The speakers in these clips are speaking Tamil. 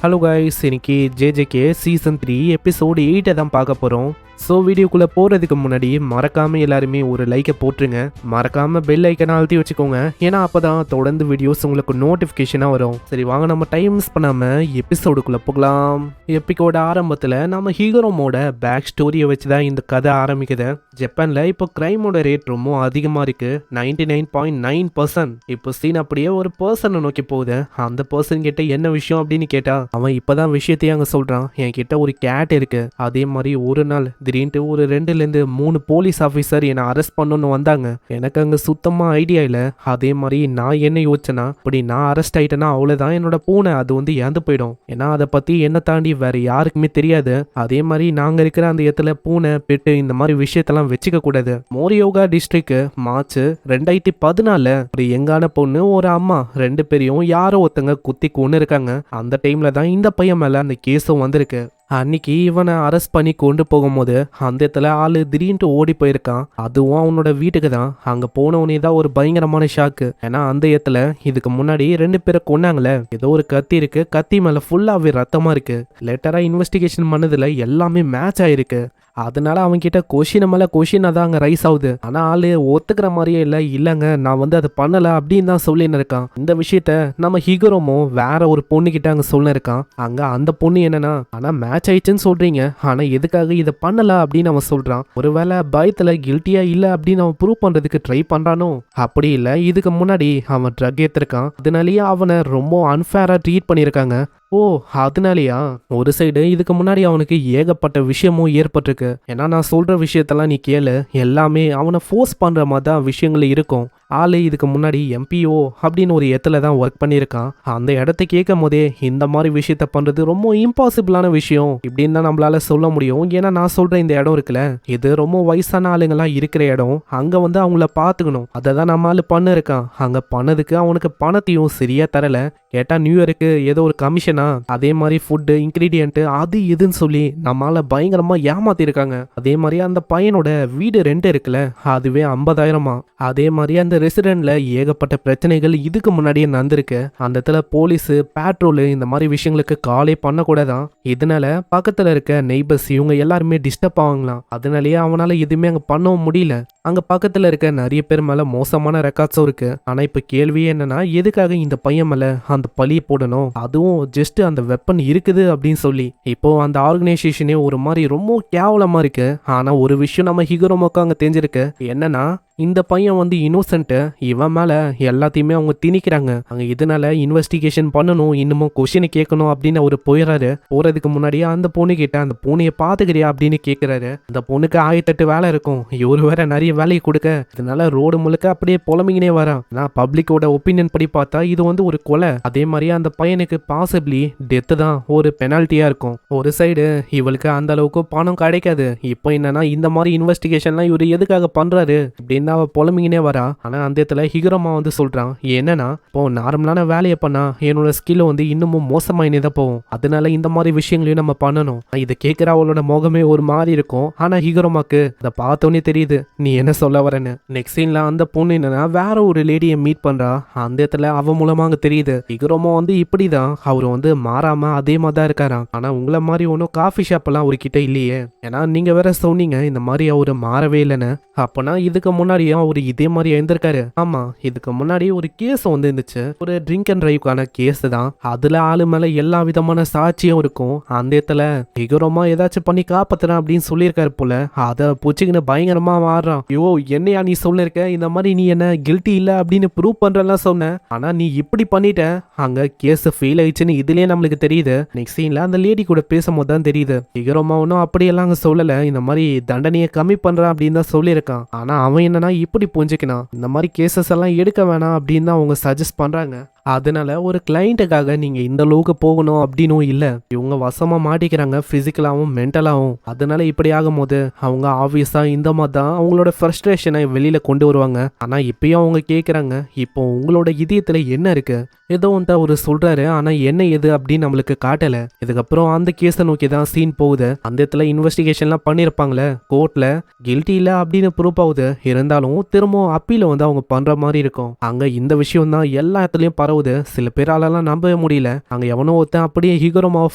ஹலோ கைஸ், இன்னைக்கு ஜேஜேகே சீசன் 3 எபிசோடு 8 தான் பார்க்க போகிறோம். ஸோ வீடியோக்குள்ளே போகிறதுக்கு முன்னாடி மறக்காமல் எல்லாருமே ஒரு லைக்கை போட்டுருங்க. மறக்காமல் பெல் ஐக்கனை அழுத்தி வச்சுக்கோங்க, ஏன்னா அப்போ தான் தொடர்ந்து வீடியோஸ் உங்களுக்கு நோட்டிஃபிகேஷனாக வரும். சரி வாங்க, நம்ம டைம் மிஸ் பண்ணாமல் எபிசோடுக்குள்ளே போகலாம். எப்பிக்கோட ஆரம்பத்தில் நம்ம ஹீரோமோட பேக் ஸ்டோரியை வச்சு தான் இந்த கதை ஆரம்பிக்குது. ஜப்பானில் இப்போ கிரைமோட ரேட் ரொம்ப அதிகமாக இருக்குது, 99.9%. இப்போ சீன் அப்படியே ஒரு பர்சனை நோக்கி போகுது. அந்த பர்சன் கிட்ட என்ன விஷயம் அப்படின்னு கேட்டா அவன் இப்போதான் விஷயத்தையே அங்கே சொல்கிறான். என்கிட்ட ஒரு கேட் இருக்கு. அதே மாதிரி ஒரு நாள் திடீர்னு ஒரு 2-3 போலீஸ் ஆஃபீஸர் என்னை அரெஸ்ட் பண்ணணும்னு வந்தாங்க. எனக்கு அங்கே சுத்தமாக ஐடியா இல்லை. அதே மாதிரி நான் என்ன யோசிச்சேன்னா, அப்படி நான் அரெஸ்ட் ஆயிட்டேன்னா அவ்வளோதான், என்னோட பூனை அது வந்து இறந்து போயிடும். ஏன்னா அதை பற்றி என்ன தாண்டி வேற யாருக்குமே தெரியாது. அதே மாதிரி நாங்கள் இருக்கிற அந்த இடத்துல பூனை பெட்டு இந்த மாதிரி விஷயத்தெல்லாம் வச்சுக்க கூடாது. மோரியோகா டிஸ்ட்ரிக்ட் மார்ச் 2014 ஒரு எங்கான பொண்ணு ஒரு அம்மா 2 பேரையும் யாரோ ஒருத்தங்க குத்தி கொண்டு இருக்காங்க. அந்த டைம்ல தான் இந்த பையன் மேல அந்த கேஸும் வந்திருக்கு. அன்னைக்கு இவனை அரெஸ்ட் பண்ணி கொண்டு போகும்போது அந்த இடத்துல ஆளு திடீர்னு ஓடி போயிருக்கான். அதுவும் அவனோட வீட்டுக்கு தான். அங்க போனவனே தான் ஒரு பயங்கரமான ஷாக்கு. ஏன்னா அந்த இடத்துல இதுக்கு முன்னாடி 2 பேரை கொன்னாங்களே, ஏதோ ஒரு கத்தி இருக்கு, கத்தி மேல ஃபுல்லாவே ரத்தமா இருக்கு. லேட்டரா இன்வெஸ்டிகேஷன் பண்ணதுல எல்லாமே மேட்ச் ஆயிருக்கு. அதனால அவன் கிட்ட கொஷின் மேல கொஷின் தான் அங்க ரைஸ் ஆகுது. ஆனா ஆளு ஒத்துக்கிற மாதிரியே இல்லங்க நான் வந்து அதை பண்ணல அப்படின்னு தான் சொல்லின்னு இருக்கான். இந்த விஷயத்த நம்ம ஹிகரோமோ வேற ஒரு பொண்ணு கிட்ட அங்க சொல்ல இருக்கான். அங்க அந்த பொண்ணு என்னன்னா, ஆனா மேட்ச் ஆயிடுச்சுன்னு சொல்றீங்க, ஆனா எதுக்காக இதை பண்ணல அப்படின்னு அவன் சொல்றான். ஒருவேளை பயத்துல கில்ட்டியா இல்ல அப்படின்னு அவன் ப்ரூவ் பண்றதுக்கு ட்ரை பண்றானோ? அப்படி இல்ல, இதுக்கு முன்னாடி அவன் ட்ரக் ஏத்திருக்கான். அதனாலயே அவனை ரொம்ப அன்ஃபேரா ட்ரீட் பண்ணியிருக்காங்க. ஓ அதனாலயா? ஒரு சைடு இதுக்கு முன்னாடி அவனுக்கு ஏகப்பட்ட விஷயமும் ஏற்பட்டிருக்கு. ஏன்னா நான் சொல்ற விஷயத்தெல்லாம் நீ கேளு, எல்லாமே அவனை ஃபோர்ஸ் பண்ற மாதிரி தான் விஷயங்கள் இருக்கும். ஆளு இதுக்கு முன்னாடி எம்பிஓ அப்படின்னு ஒரு இடத்துல தான் ஒர்க் பண்ணியிருக்கான். அந்த இடத்த கேட்கும் போதே இந்த மாதிரி விஷயத்த பண்றது ரொம்ப இம்பாசிபிளான விஷயம் இப்படின்னு தான் நம்மளால சொல்ல முடியும். ஏன்னா நான் சொல்ற இந்த இடம் இருக்குல்ல, இது ரொம்ப வயசான ஆளுங்கெல்லாம் இருக்கிற இடம். அங்க வந்து அவங்கள பாத்துக்கணும். அதை தான் நம்ம ஆளு பண்ண இருக்கான். அங்க பண்ணதுக்கு அவனுக்கு பணத்தையும் சரியா தரல. கேட்டா நியூ இயருக்கு ஏதோ ஒரு கமிஷனா, அதே மாதிரி ஃபுட்டு இன்கிரீடியன்ட் அது இதுன்னு சொல்லி நம்மளால பயங்கரமா ஏமாத்திருக்காங்க. அதே மாதிரி அந்த பையனோட வீடு ரெண்ட் இருக்குல்ல, அதுவே 50,000. அதே மாதிரி அந்த ரெசிடென்ட்ல ஏகப்பட்ட பிரச்சனைகள் இதுக்கு முன்னாடியே நடந்திருக்கு. அந்த இடத்துல போலீஸ் பேட்ரோல் இந்த மாதிரி விஷயங்களுக்கு காலே பண்ணக்கூடாதான். இதனால பக்கத்துல இருக்க நெய்பர்ஸ் இவங்க எல்லாருமே டிஸ்டர்ப் ஆவாங்களாம். அதனாலயே அவனால எதுவுமே அங்க பண்ணவும் முடியல. அங்க பக்கத்துல இருக்க நிறைய பேர் மேல மோசமான ரெக்கார்ட்ஸும் இருக்கு. ஆனா இப்ப கேள்வியே என்னன்னா, எதுக்காக இந்த பையன் மேல அந்த பழியை போடணும், அதுவும் ஜஸ்ட் அந்த வெப்பன் இருக்குது அப்படின்னு சொல்லி. இப்போ அந்த ஆர்கனைசேஷனே ஒரு மாதிரி ரொம்ப கேவலமா இருக்கு. ஆனா ஒரு விஷயம் நம்ம ஹிகரோமோக்கு அங்க தெரிஞ்சிருக்கு. என்னன்னா, இந்த பையன் வந்து இன்னோசென்ட், இவன் மேல எல்லாத்தையுமே அவங்க திணிக்கிறாங்க. அங்க இதனால இன்வெஸ்டிகேஷன் பண்ணணும், இன்னமும் கொஸ்டினை கேட்கணும் அப்படின்னு அவர் போயிடுறாரு. போறதுக்கு முன்னாடியே அந்த பொண்ணு கிட்ட அந்த பூனையை பாத்துக்கிறியா அப்படின்னு கேட்கிறாரு. அந்த பொண்ணுக்கு 1008 வேலை இருக்கும். இவரு வேற நிறைய வேலையை கொடுக்க, இதனால ரோடு முழுக்க அப்படியே புலம்பிங்கனே வரான். நான் பப்ளிக்கோட ஒப்பீனியன் படி பார்த்தா இது வந்து ஒரு கொலை. அதே மாதிரி அந்த பையனுக்கு பாசிபிளி டெத்து தான் ஒரு பெனால்ட்டியா இருக்கும். ஒரு சைடு இவளுக்கு அந்த அளவுக்கு பணம் கிடைக்காது. இப்போ என்னன்னா, இந்த மாதிரி இன்வெஸ்டிகேஷன்லாம் இவரு எதுக்காக பண்றாரு அப்படின்னு அவ புலம்பிங்கனே வரா. ஆனா அந்த இடத்துல ஹிகரோமா வந்து சொல்றான், என்னன்னா இப்போ நார்மலான வேலையை பண்ணா என்னோட ஸ்கில் வந்து இன்னமும் மோசமாயினே தான் போகும். அதனால இந்த மாதிரி விஷயங்களையும் நம்ம பண்ணணும். இதை கேட்கிற அவளோட முகமே ஒரு மாதிரி இருக்கும். ஆனா ஹிகரோமாக்கு அதை பார்த்தோன்னே தெரியுது நீ என்ன சொல்ல வரேன்னு. நெக்ஸ்ட் சீன்ல அந்த பொண்ணு என்னன்னா வேற ஒரு லேடியை மீட் பண்றா. அந்த இடத்துல அவ மூலமா அங்க தெரியுது ஹிகரோமா வந்து இப்படிதான் அவரு வந்து மாறாம அதே மாதிரி தான் இருக்காராம். ஆனா உங்களை மாதிரி ஒன்றும் காஃபி ஷாப் எல்லாம் அவர்கிட்ட இல்லையே. ஏன்னா நீங்க வேற சொன்னீங்க இந்த மாதிரி அவரு மாறவே இல்லைன்னு. அப்பனா இதுக்கு முன்னாடி அவரு இதே மாதிரி எழுந்திருக்காரு. ஆமா, இதுக்கு முன்னாடி ஒரு கேஸ் வந்து இருந்துச்சு, ஒரு ட்ரிங்க் அண்ட் டிரைவ்க்கான கேஸ் தான். அதுல ஆளு மேல எல்லா விதமான சாட்சியும் இருக்கும். அந்த இடத்துல ஹிகரோமா ஏதாச்சும் பண்ணி காப்பாத்துறேன் அப்படின்னு சொல்லியிருக்காரு போல. அதை பூச்சிக்கின்னு பயங்கரமா மாறுறான். ஐயோ என்னையா நீ சொல்லிருக்க, இந்த மாதிரி நீ என்ன கில்ட்டி இல்ல அப்படின்னு ப்ரூவ் பண்றலாம் சொன்ன, ஆனா நீ இப்படி பண்ணிட்ட. அங்க கேஸ் ஃபெயில் ஆயிடுச்சுன்னு இதுலயே நம்மளுக்கு தெரியுது. நெக்ஸ்ட் சீன்ல அந்த லேடி கூட பேசும்போது தான் தெரியுது ஹிகரோமா ஒன்னும் அப்படியெல்லாம் அங்க சொல்லல, இந்த மாதிரி தண்டனையை கம்மி பண்றான் அப்படின்னு தான் சொல்லியிருக்கான். ஆனா அவன் என்னன்னா இப்படி புரிஞ்சுக்கணும், இந்த மாதிரி கேசஸ் எல்லாம் எடுக்க வேணாம் அப்படின்னு தான் அவங்க சஜஸ்ட் பண்றாங்க. அதனால ஒரு கிளைண்ட்டுக்காக நீங்க இந்த அளவுக்கு போகணும் அப்படின்னும் இல்ல. இவங்க வசமா மாட்டிக்கிறாங்க பிசிக்கலாவும் மென்டலாவும். அதனால இப்படி ஆகும் போது அவங்க ஆப்வியஸா இந்த மாதிரி தான் அவங்களோட ஃப்ரஸ்ட்ரேஷனை வெளியில கொண்டு வருவாங்க. ஆனா இப்பயும் அவங்க கேட்கறாங்க, இப்போ உங்களோட இதயத்துல என்ன இருக்கு? ஏதோ வந்து அவரு சொல்றாரு, ஆனா என்ன எது அப்படின்னு நம்மளுக்கு காட்டல. இதுக்கப்புறம் அந்த கேஸை நோக்கி தான் சீன் போகுது. அந்த இடத்துல இன்வெஸ்டிகேஷன்லாம் பண்ணிருப்பாங்களே கோர்ட்ல, கில்ட்டி இல்ல அப்படின்னு ப்ரூவ் ஆகுது. இருந்தாலும் திரும்ப அப்பீல வந்து அவங்க பண்ற மாதிரி இருக்கும். அங்க இந்த விஷயம் தான் எல்லா இடத்துலயும் வரவுது சில பேராலலாம் நம்பவே முடியல. அங்க எவனோ ஒருத்தன் அப்படியே ஹிகரோமாவை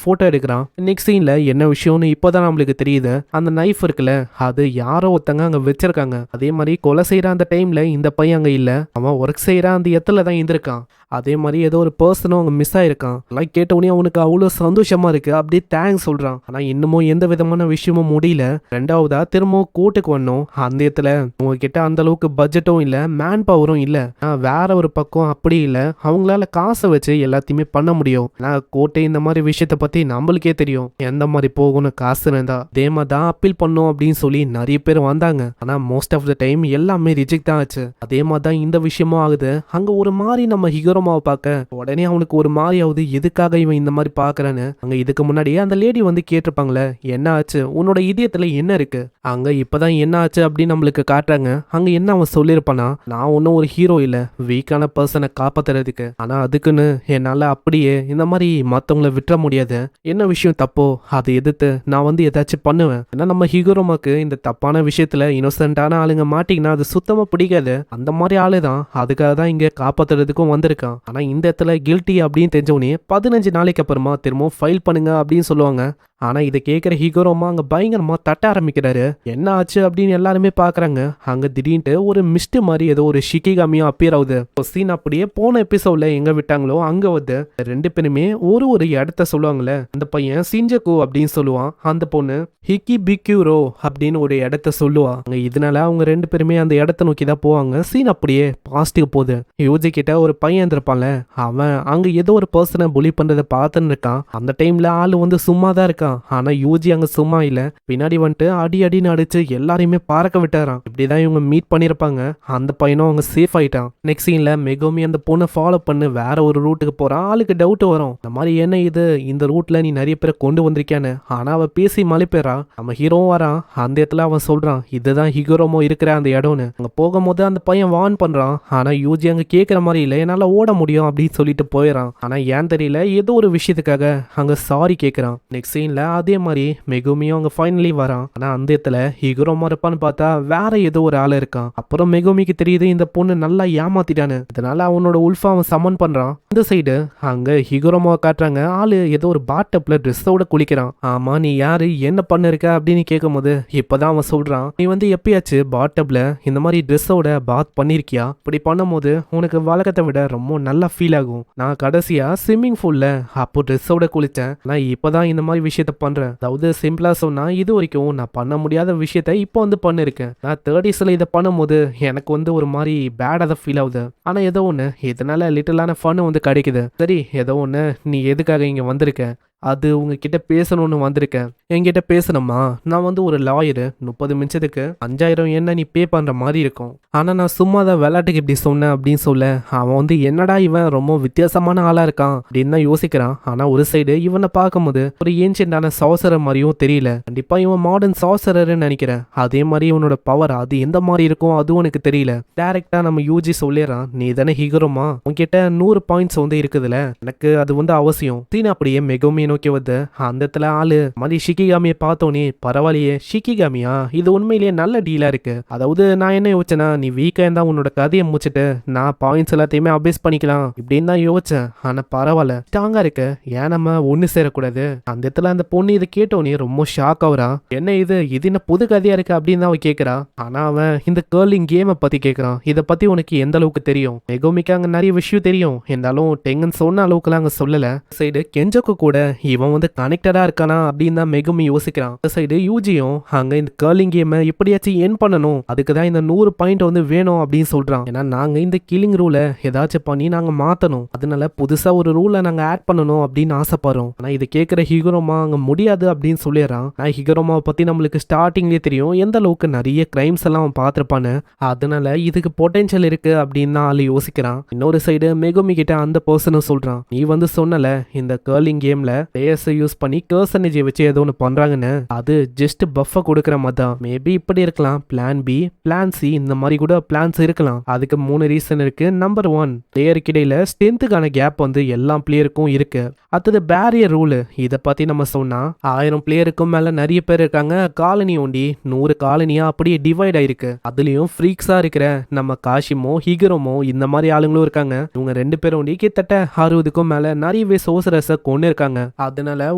போட்டோ எடுக்கிறான். நெக்ஸ்ட் சீன்ல என்ன விஷயம்னு இப்பதான் நம்மளுக்கு தெரியுது. அந்த நைஃப் இருக்குல்ல, அது யாரோ ஒருத்தங்க அங்க வச்சிருக்காங்க. அதே மாதிரி கொலை செய்யற அந்த டைம்ல இந்த பையன் அங்க இல்ல, அவன் ஒர்க் செய்யற அந்த இடத்துல தான் இருந்திருக்கான். அதே மாதிரி ஏதோ ஒரு பர்சனும் அவங்க மிஸ் ஆயிருக்கான். எல்லாம் கேட்டவுடனே அவனுக்கு அவ்வளோ சந்தோஷமா இருக்கு. அப்படியே தேங்க்ஸ் சொல்றான். ஆனா இன்னமும் எந்த விதமான விஷயமும் முடியல. ரெண்டாவதா திரும்பவும் கோர்ட்டுக்கு வரணும். அந்த இடத்துல உங்ககிட்ட அந்த அளவுக்கு பட்ஜெட்டும் இல்ல, மேன் பவரும் இல்ல. வேற ஒரு பக்கம் அப்படி இல்ல, அவங்களால காசை வச்சு எல்லாத்தையுமே பண்ண முடியும். கோர்ட்டை இந்த மாதிரி விஷயத்த பத்தி நம்மளுக்கே தெரியும், எந்த மாதிரி போகணும் காசு இருந்தா. அதே மாதிரி தான் அப்பீல் பண்ணும் அப்படின்னு சொல்லி நிறைய பேர் வந்தாங்க. ஆனா மோஸ்ட் ஆஃப் த டைம் எல்லாமே ரிஜெக்ட் தான் ஆச்சு. அதே மாதிரி தான் இந்த விஷயமும் ஆகுது. அங்க ஒரு மாதிரி நம்ம ஹிகரோமாவை பார்க்க உடனே அவனுக்கு ஒரு மாதிரி ஆகுது. எதுக்காக இவன் இந்த மாதிரி பாக்குறான்னு. அங்க இதுக்கு முன்னாடியே அந்த லேடி வந்து கேட்டிருப்பாங்களே, என்ன ஆச்சு, உன்னோட இதயத்துல என்ன இருக்கு. அங்க இப்பதான் என்ன ஆச்சு அப்படின்னு நம்மளுக்கு காட்டுறாங்க. அங்க என்ன அவன் சொல்லியிருப்பானா, நான் ஒன்னும் ஒரு ஹீரோ இல்ல, வீக்கான பர்சனை காப்பாத்துறதுக்கு. ஆனா அதுக்குன்னு என்னால அப்படியே இந்த மாதிரி மத்தவங்களை விட்டுற முடியாது. என்ன விஷயம் தப்போ அதை எதிர்த்து நான் வந்து ஏதாச்சும் பண்ணுவேன். ஏன்னா நம்ம ஹிகரோமாக்கு இந்த தப்பான விஷயத்துல இன்னோசென்டான ஆளுங்க மாட்டிங்கன்னா அது சுத்தமா பிடிக்காது. அந்த மாதிரி ஆளு தான் அதுக்காக தான் இங்க காப்பாத்துறதுக்கும் வந்திருக்கான். ஆனா இந்த இடத்துல கில்ட்டி அப்படின்னு தெரிஞ்சவனே 15 நாளைக்கு அப்புறமா திரும்பவும் ஃபைல் பண்ணுங்க அப்படின்னு சொல்லுவாங்க. ஆனா இதை கேட்கிற ஹிகரோமா அங்க பயங்கரமா தட்ட ஆரம்பிக்கிறாரு. என்ன ஆச்சு அப்படின்னு எல்லாருமே பாக்குறாங்க. அங்க திடீர்னு ஒரு மிஸ்ட் மாதிரி ஏதோ ஒரு ஷிகிகாமியா அப்பியர் ஆகுது. சீன் அப்படியே போன எபிசோட்ல எங்க விட்டாங்களோ அங்க வந்து ரெண்டு பேருமே ஒரு இடத்த சொல்லுவாங்கல்ல. அந்த பையன் சிஞ்சகு அப்படின்னு சொல்லுவான், அந்த பொண்ணு ஹிக்கி பிக்யூரோ அப்படின்னு ஒரு இடத்த சொல்லுவாங்க. இதனால அவங்க ரெண்டு பேருமே அந்த இடத்த நோக்கி தான் போவாங்க. சீன் அப்படியே பாசிட்டிவ் போகுது. யூஜி கிட்ட ஒரு பையன் இருந்திருப்பான்ல, அவன் அங்க ஏதோ ஒரு பர்சனை புலி பண்றதை பார்த்துன்னு இருக்கான். அந்த டைம்ல ஆளு வந்து சும்மா தான் இருக்கான். ஆனா யூஜி அங்க சும்மா இல்ல, பின்னாடி வந்துட்டு அடின்னு அடிச்சு எல்லாரையுமே பறக்க விட்டாராம். இப்படிதான் இவங்க மீட் பண்ணிருப்பாங்க. அந்த பையனும் அவங்க சேஃப் ஆயிட்டான். நெக்ஸ்ட் சீன்ல மெகோமி அந்த பொண்ணை ஃபாலோ பண்ணி வேற ஒரு ரூட்டுக்கு போறான். ஆளுக்கு டவுட் வரும், இந்த மாதிரி என்ன இது, இந்த ரூட்ல நீ நிறைய பேரை கொண்டு வந்திருக்கியான்னு. ஆனா அவ பேசி மலைப்பேறா. நம்ம ஹீரோவும் வரான். அந்த இடத்துல அவன் சொல்றான், இதுதான் ஹிகரோமோ இருக்கிற அந்த இடம்னு. அங்க போகும்போது அந்த பையன் வார்ன் பண்றான். ஆனா யூஜி அங்க கேட்கிற மாதிரி இல்ல, என்னால ஓட முடியும் அப்படின்னு சொல்லிட்டு போயிடறான். ஆனா ஏன் தெரியல, ஏதோ ஒரு விஷயத்துக்காக அங்க சாரி கேட்கறான். நெக்ஸ்ட் சீன்ல அதே மாதிரி மெகுமியும் அங்க ஃபைனலி வரான். ஆனா அந்த இடத்துல ஹிகரோமா இருப்பான்னு பார்த்தா வேற ஏதோ ஒரு ஆள் இருக்கான். அப்புறம் மெகுமிக்கு தெரியுது இந்த பொண்ணு நல்லா ஏமாத்திட்டானு. இதனால அவனோட உல்ஃபா அவன் சமன் பண்றான். இந்த சைடு அங்க ஹிகரோமாவை காட்டுறாங்க. ஆளு ஏதோ ஒரு பாட்டப்ல ட்ரெஸ்ஸோட குளிக்கிறான். ஆமா, நீ யாரு, என்ன பண்ணிருக்க அப்படின்னு கேட்கும் போது இப்பதான் அவன் சொல்றான், நீ வந்து எப்பயாச்சு பாட்டப்ல இந்த மாதிரி ட்ரெஸ்ஸோட பாத் பண்ணிருக்கியா? இப்படி பண்ணும்போது உனக்கு வழக்கத்தை விட ரொம்ப நல்லா ஃபீல் ஆகும். நான் கடைசியா ஸ்விம்மிங் பூல்ல அப்போ ட்ரெஸ்ஸோட குளிச்சேன். நான் இப்பதான் இந்த மாதிரி விஷயத்த பண்றேன். அதாவது சிம்பிளா சொன்னா, இது வரைக்கும் நான் பண்ண முடியாத விஷயத்த இப்போ வந்து பண்ணிருக்கேன். நான் 30sல இதை பண்ணும்போது எனக்கு வந்து ஒரு மாதிரி பேடா தான் ஃபீல் ஆகுது. ஆனா ஏதோ ஒண்ணு இதனால லிட்டிலான ஃபன் வந்து கிடைக்குது. சரி, ஏதோ ஒண்ணு, நீ எதுக்காக இங்க வந்திருக்க? அது உங்ககிட்ட பேசணும்னு வந்திருக்கேன். என்கிட்ட பேசணுமா? நான் வந்து ஒரு லாயரு, 30 நிமிஷத்துக்கு 5000 என்ன நீ பே பண்ற மாதிரி இருக்கும். ஆனா நான் சும்மா தான் விளையாட்டுக்கு இப்படி சொன்னேன் அப்படின்னு சொல்ல, அவன் வந்து என்னடா இவன் ரொம்ப வித்தியாசமான ஆளா இருக்கான் அப்படின்னு தான் யோசிக்கிறான். ஆனா ஒரு சைடு இவனை பார்க்கும்போது ஒரு ஏன்ஷியன்டான சாசரர் மாதிரியும் தெரியல. கண்டிப்பா இவன் மாடர்ன் சாசரர்னு நினைக்கிறேன். அதே மாதிரி இவனோட பவர் அது எந்த மாதிரி இருக்கும் அதுவும் எனக்கு தெரியல. டைரக்டா நம்ம யூஜி சொல்லிடுறான், நீ தானே ஹிகரோமா, உன்கிட்ட 100 பாயிண்ட்ஸ் வந்து இருக்குதுல, எனக்கு அது வந்து அவசியம். சீன் அப்படியே மெகோமி நோக்கி வந்து அந்த இடத்துல ஆளு மாதிரி ஷிகிகாமியை பார்த்தோன்னே, பரவாயில்லையே ஷிகிகாமியா, இது உண்மையிலேயே நல்ல டீலா இருக்கு. அதாவது நான் என்ன யோசிச்சேன்னா, நீ வீக்கா இருந்தா உன்னோட கதையை முடிச்சுட்டு நான் பாயிண்ட்ஸ் எல்லாத்தையுமே அபேஸ் பண்ணிக்கலாம் இப்படின்னு தான் யோசிச்சேன். ஆனா பரவாயில்ல, ஸ்ட்ராங்கா இருக்கு, ஏன் நம்ம ஒண்ணு சேரக்கூடாது. அந்த இடத்துல அந்த பொண்ணு இதை கேட்டோன்னே ரொம்ப ஷாக் ஆகுறா. என்ன இது என்ன புது கதையா இருக்கு அப்படின்னு தான் அவன் கேட்கறா. ஆனா அவன் இந்த கேர்லிங் கேமை பத்தி கேட்கறான். இதை பத்தி உனக்கு எந்த அளவுக்கு தெரியும்? மெகோமிக்கு அங்க நிறைய விஷயம் தெரியும், இருந்தாலும் டெங்கன் சொன்ன அளவுக்குலாம் அங்க சொல்லல. சைடு கெஞ்சோக்கு கூட இவன் வந்து கனெக்டடா இருக்கானா அப்படின்னு தான் மெகுமி யோசிக்கிறான். இந்த சைடு யூஜியும் அங்க இந்த கர்லிங் கேமை எப்படியாச்சும் என் பண்ணணும், அதுக்கு தான் இந்த 100 பாயிண்ட் வந்து வேணும் அப்படின்னு சொல்றான். ஏன்னா நாங்க இந்த கில்லிங் ரூலை ஏதாச்சும் பண்ணி நாங்க மாத்தணும், அதனால புதுசா ஒரு ரூலை நாங்க ஆட் பண்ணணும் அப்படின்னு ஆசைப்படுறோம். ஆனா இதை கேட்கிற ஹிகரோமா அங்க முடியாது அப்படின்னு சொல்லிடுறான். நான் ஹிகரோமாவை பத்தி நம்மளுக்கு ஸ்டார்டிங்லேயே தெரியும் எந்த அளவுக்கு நிறைய கிரைம்ஸ் எல்லாம் அவன் பார்த்திருப்பான்னு, அதனால இதுக்கு பொட்டென்ஷியல் இருக்கு அப்படின்னு தான் ஆளு யோசிக்கிறான். இன்னொரு சைடு மெகுமி கிட்ட அந்த பர்சனும் சொல்றான், நீ வந்து சொன்னல இந்த கர்லிங் கேம்ல பிளேயர்ஸை யூஸ் பண்ணி கர்ஸ் எனர்ஜியை வச்சு ஏதோ ஒன்று பண்றாங்கன்னு அது ஜஸ்ட் பஃபை கொடுக்குற மாதிரி தான். மேபி இப்படி இருக்கலாம், பிளான் பி, பிளான் சி, இந்த மாதிரி கூட பிளான்ஸ் இருக்கலாம். அதுக்கு 3 ரீசன் இருக்கு. நம்பர் 1, பிளேயருக்கு இடையில ஸ்ட்ரென்த்துக்கான கேப் வந்து எல்லா பிளேயருக்கும் இருக்கு. அடுத்தது பேரியர் ரூல். இதை பத்தி நம்ம சொன்னா 1000 பிளேயருக்கும் மேல நிறைய பேர் இருக்காங்க. காலனி ஒண்டி 100 காலனியா அப்படியே டிவைட் ஆயிருக்கு. அதுலயும் ஃப்ரீக்ஸா இருக்கிற நம்ம காஷிமோ, ஹிகரோமோ இந்த மாதிரி ஆளுங்களும் இருக்காங்க. இவங்க 2 பேரும் ஒண்டி கிட்டத்தட்ட 60க்கும் மேல நிறையவே சோசரஸ கொண்டு இருக்காங்க. அதனால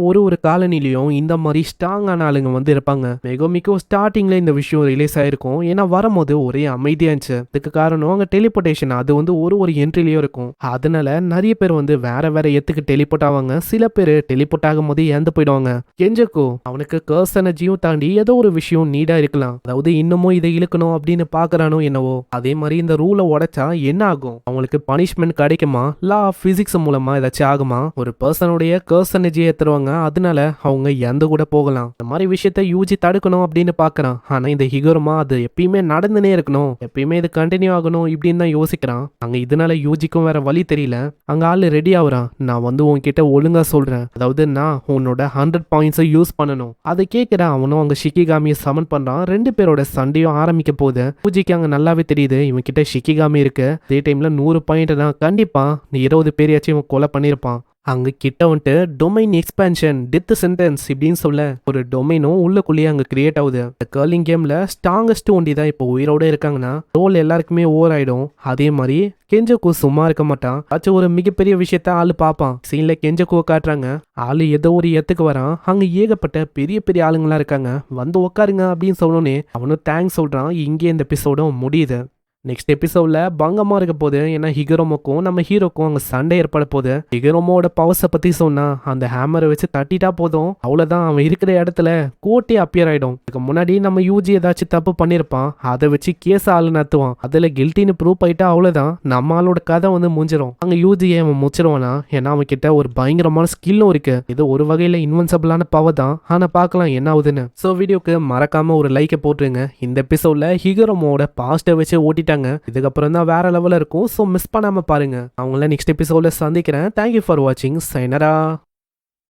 ஒரு காலனிலையும் இந்த மாதிரி ஸ்ட்ராங்கான ஆளுங்க வந்து இருப்பாங்க. மெகோமிக்கோ ஸ்டார்டிங்ல இந்த விஷயம் ரிலீஸ் ஆயிருக்கும். ஏன்னா வரும்போது ஒரே அமைதியா இருந்துச்சு. இதுக்கு காரணம் அங்க டெலிபோர்டேஷன் அது வந்து ஒரு என்ட்ரிலயும் இருக்கும். அதனால நிறைய பேர் வந்து வேற எத்துக்கு டெலிபோர்ட் ஆவாங்க. சில பேர் டெலிபோர்ட் ஆகும் போது இறந்து போயிடுவாங்க. கெஞ்சகோ அவனுக்கு கர்ஸ் எனர்ஜியும் தாண்டி ஏதோ ஒரு விஷயம் நீடா இருக்கலாம். அதாவது இன்னமும் இதை இழுக்கணும் அப்படின்னு பாக்குறானோ என்னவோ. அதே மாதிரி இந்த ரூலை உடைச்சா என்ன ஆகும்? அவங்களுக்கு பனிஷ்மெண்ட் கிடைக்குமா? லா ஆஃப் பிசிக்ஸ் மூலமா ஏதாச்சும் ஆகுமா? ஒரு பர்சனுடைய கர்ஸ் எனர்ஜியை ஏத்துருவாங்க. அதனால அவங்க இறந்து கூட போகலாம். இந்த மாதிரி விஷயத்த யூஜி தடுக்கணும் அப்படின்னு பாக்குறான். ஆனா இந்த ஹிகோருமா அது எப்பயுமே நடந்துனே இருக்கணும், எப்பயுமே இது கண்டினியூ ஆகணும் இப்படின்னு தான் யோசிக்கிறான். அங்க இதனால யூஜிக்கும் வேற வழி தெரியல. அங்க ஆளு ரெடி ஆகுறான். நான் வந்து உன்கிட்ட ஒழுங்கா சொல்றேன், அதாவது நான் உன்னோட 100 பாயிண்ட்ஸை யூஸ் பண்ணணும். அதை கேட்கிற அவனும் அங்க ஷிகிகாமியை சமன் பண்றான். 2 பேரோட சண்டையும் ஆரம்பிக்க போகுது. பூஜிக்கு அங்க நல்லாவே தெரியுது இவன் கிட்ட ஷிகிகாமி இருக்கு. அதே டைம்ல 100 பாயிண்ட் தான் கண்டிப்பா நீ 20 பேரையாச்சும் இவன் கொலை பண்ணிருப்பான். அங்க கிட்ட வந்துட்டு டொமைன் எக்ஸ்பேன்ஷன் டெத் சென்டென்ஸ் இப்படின்னு சொல்ல ஒரு டொமைனும் உள்ளுக்குள்ளேயே அங்க கிரியேட் ஆகுது. இந்த கர்லிங் கேம்ல ஸ்ட்ராங்கஸ்ட் ஒண்டி தான் இப்போ உயிரோட இருக்காங்கன்னா ரோல் எல்லாருக்குமே ஓவர் ஆயிடும். அதே மாதிரி கெஞ்சகோ சும்மா இருக்க மாட்டான். ஆச்சு ஒரு மிகப்பெரிய விஷயத்த ஆளு பாப்பான். சீன்ல கெஞ்சகோ காட்டுறாங்க. ஆளு ஏதோ ஒரு இடத்துக்கு வரான். அங்க ஏகப்பட்ட பெரிய ஆளுங்களா இருக்காங்க. வந்து உட்காருங்க அப்படின்னு சொன்னோன்னே அவனும் தேங்க்ஸ் சொல்றான். இங்கே இந்த எபிசோடும் முடியுது. நெக்ஸ்ட் எபிசோட்ல பங்கமா இருக்க போது. ஏன்னா ஹிகரோமோக்கும் நம்ம ஹீரோக்கும் அங்க சண்டை ஏற்பட போகுது. ஹிகரோமோட பவர்ஸை பத்தி சொன்னா அந்த ஹேமரை வச்சு தட்டிட்டா போதும், அவ்வளவுதான் அவன் இருக்கிற இடத்துல கோட்டே அப்பியர் ஆயிடும். இதுக்கு முன்னாடி நம்ம யூஜி ஏதாச்சும் தப்பு பண்ணிருப்பான், அதை வச்சு கேஸ் ஆளு நடத்துவான். அதுல கில்ட்டின்னு ப்ரூவ் ஆயிட்டா அவ்வளவுதான், நம்ம ஆளோட கதை வந்து முடிஞ்சிடும். அங்க யூஜியை அவன் முடிச்சிருவானா? ஏன்னா அவன் கிட்ட ஒரு பயங்கரமான ஸ்கில்லும் இருக்கு. இது ஒரு வகையில இன்வென்சிபிளான பவர் தான். ஆனா பார்க்கலாம் என்ன ஆகுதுன்னு. ஸோ வீடியோக்கு மறக்காம ஒரு லைக்கை போட்டுருங்க. இந்த எபிசோட்ல ஹிகரோமோட பாஸ்ட்டை வச்சு ஓட்டிட்டாங்க. இதுக்கப்புறம் தான் வேற லெவல்ல இருக்கும். ஸோ மிஸ் பண்ணாம பாருங்க. அவங்கள நெக்ஸ்ட் எபிசோட்ல சந்திக்கிறேன். தேங்க்யூ ஃபார் வாட்சிங். சைனரா.